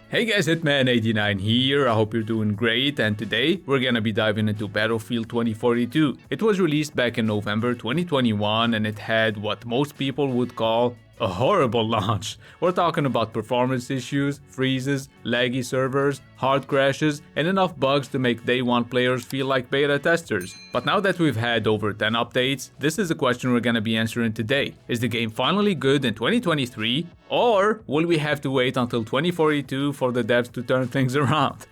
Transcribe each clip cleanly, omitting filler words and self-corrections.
Hey guys, Hitman89 here, I hope you're doing great, and today we're gonna be diving into Battlefield 2042. It was released back in November 2021 and it had what most people would call a horrible launch. We're talking about performance issues, freezes, laggy servers, hard crashes, and enough bugs to make day one players feel like beta testers. But now that we've had over 10 updates, this is the question we're gonna be answering today. Is the game finally good in 2023? Or will we have to wait until 2042 for the devs to turn things around?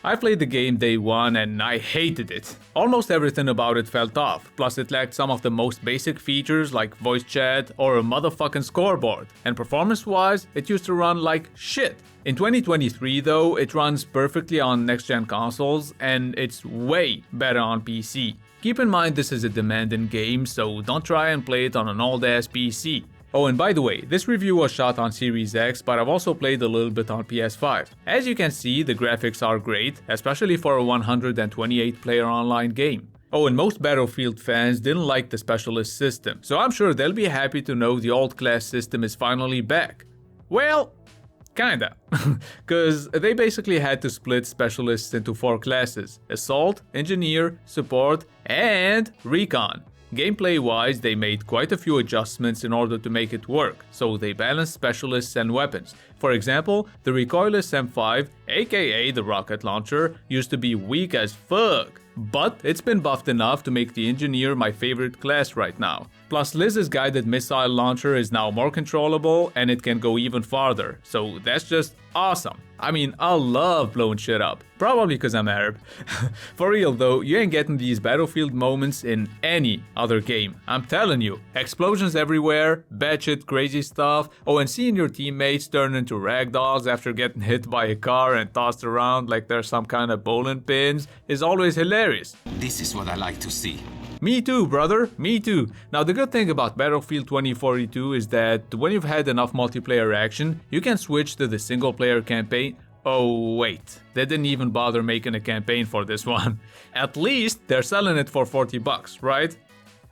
I played the game day one and I hated it. Almost everything about it felt off, plus it lacked some of the most basic features like voice chat or a motherfucking scoreboard, and performance-wise, it used to run like shit. In 2023 though, it runs perfectly on next-gen consoles and it's way better on PC. Keep in mind this is a demanding game, so don't try and play it on an old-ass PC. Oh, and by the way, this review was shot on Series X, but I've also played a little bit on PS5. As you can see, the graphics are great, especially for a 128-player online game. Oh, and most Battlefield fans didn't like the specialist system, so I'm sure they'll be happy to know the old class system is finally back. Well, kinda. Cause they basically had to split specialists into 4 classes: Assault, Engineer, Support, and Recon. Gameplay-wise, they made quite a few adjustments in order to make it work, so they balanced specialists and weapons. For example, the recoilless M5, aka the rocket launcher, used to be weak as fuck, but it's been buffed enough to make the Engineer my favorite class right now. Plus, Liz's guided missile launcher is now more controllable and it can go even farther, so that's just awesome. I mean, I love blowing shit up. Probably because I'm Arab. For real though, you ain't getting these Battlefield moments in any other game. I'm telling you. Explosions everywhere, batshit crazy stuff, oh, and seeing your teammates turn into ragdolls after getting hit by a car and tossed around like they're some kind of bowling pins is always hilarious. This is what I like to see. Me too, brother, me too. Now the good thing about Battlefield 2042 is that when you've had enough multiplayer action, you can switch to the single player campaign. Oh wait, they didn't even bother making a campaign for this one. At least they're selling it for $40, right?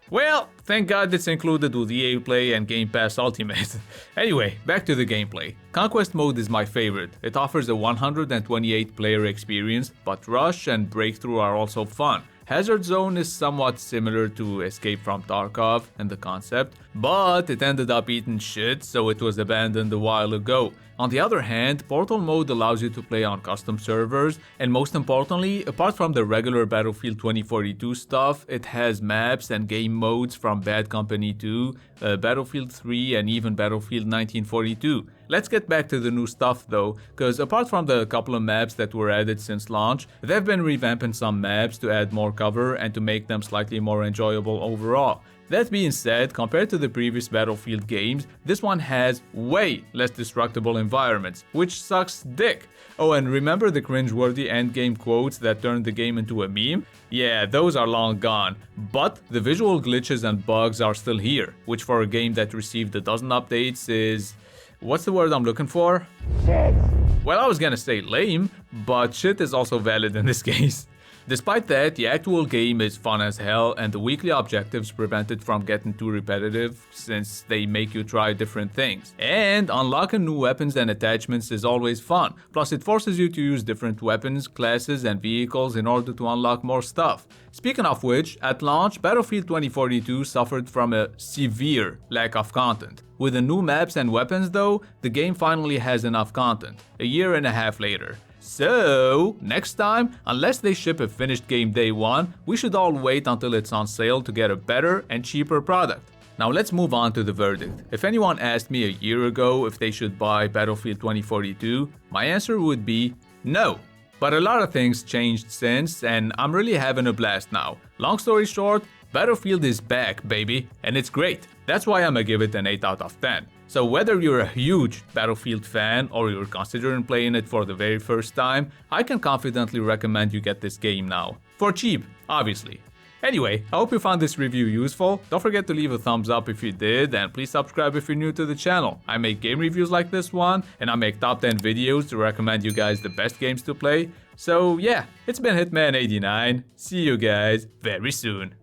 Well, thank God it's included with EA Play and Game Pass Ultimate. Anyway, back to the gameplay. Conquest mode is my favorite. It offers a 128 player experience, but Rush and Breakthrough are also fun. Hazard Zone is somewhat similar to Escape from Tarkov and the concept, but it ended up eating shit, so it was abandoned a while ago. On the other hand, Portal mode allows you to play on custom servers, and most importantly, apart from the regular Battlefield 2042 stuff, it has maps and game modes from Bad Company 2, Battlefield 3, and even Battlefield 1942. Let's get back to the new stuff though, cause apart from the couple of maps that were added since launch, they've been revamping some maps to add more cover and to make them slightly more enjoyable overall. That being said, compared to the previous Battlefield games, this one has way less destructible environments, which sucks dick. Oh, and remember the cringeworthy endgame quotes that turned the game into a meme? Yeah, those are long gone, but the visual glitches and bugs are still here, which for a game that received a dozen updates is... what's the word I'm looking for? Shit. Well, I was gonna say lame, but shit is also valid in this case. Despite that, the actual game is fun as hell and the weekly objectives prevent it from getting too repetitive since they make you try different things. And unlocking new weapons and attachments is always fun, plus it forces you to use different weapons, classes and vehicles in order to unlock more stuff. Speaking of which, at launch, Battlefield 2042 suffered from a severe lack of content. With the new maps and weapons though, the game finally has enough content, a year and a half later. So, next time, unless they ship a finished game day one, we should all wait until it's on sale to get a better and cheaper product. Now let's move on to the verdict. If anyone asked me a year ago if they should buy Battlefield 2042, my answer would be no. But a lot of things changed since, and I'm really having a blast now. Long story short, Battlefield is back, baby, and it's great. That's why I'ma give it an 8 out of 10. So whether you're a huge Battlefield fan or you're considering playing it for the very first time, I can confidently recommend you get this game now. For cheap, obviously. Anyway, I hope you found this review useful. Don't forget to leave a thumbs up if you did, and please subscribe if you're new to the channel. I make game reviews like this one, and I make top 10 videos to recommend you guys the best games to play. So yeah, it's been Hitman89. See you guys very soon.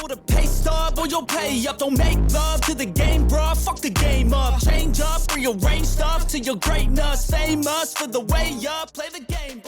for the pay stub or you'll pay up. Don't make love to the game, bruh. Fuck the game up. Change up, rearrange stuff to your greatness. Famous for the way up. Play the game, bruh.